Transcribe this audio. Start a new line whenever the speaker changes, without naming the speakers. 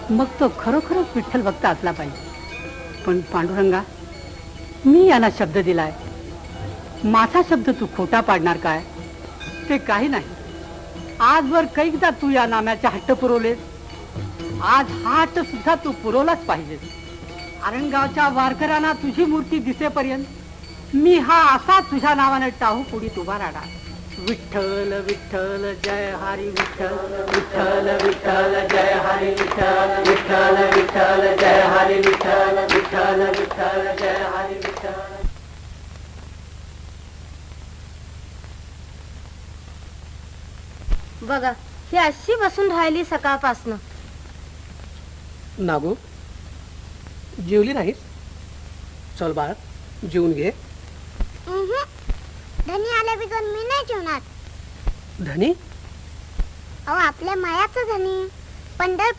मग तो खरोखरच विठ्ठल भक्त असला पाहिजे. पण पांडुरंगा, मी यांना शब्द दिलाय, माझा शब्द तू खोटा पाडणार काय? ते काही नाही. आजवर कैकदा तू या नाम्याचे हट्ट पुरवलेस, आज हा हट्ट सुद्धा तू पुरवलाच पाहिजेस. आरणगावच्या वारकऱ्यांना तुझी मूर्ती दिसेपर्यंत मी हा असा तुझ्या नावाने टाहू पुढीत उभा राहणार. विठ्ठल विठ्ठल जय हरी विठ्ठल, विठ्ठल विठ्ठल जय हरी विठ्ठल, विठ्ठल विठ्ठल जय हरी विठ्ठल, विठ्ठल विठ्ठल जय हरी विठ्ठल.
बघा, ही अशी बसून राहिली सकाळपासनं.
नागू, जेवली नाहीस? चल बाळ, जेवून घे.
धनी आल्या बिगर मी नाही जेवणार.
धनी?
अहो, आपल्या मायाचं धनी पंढरपूर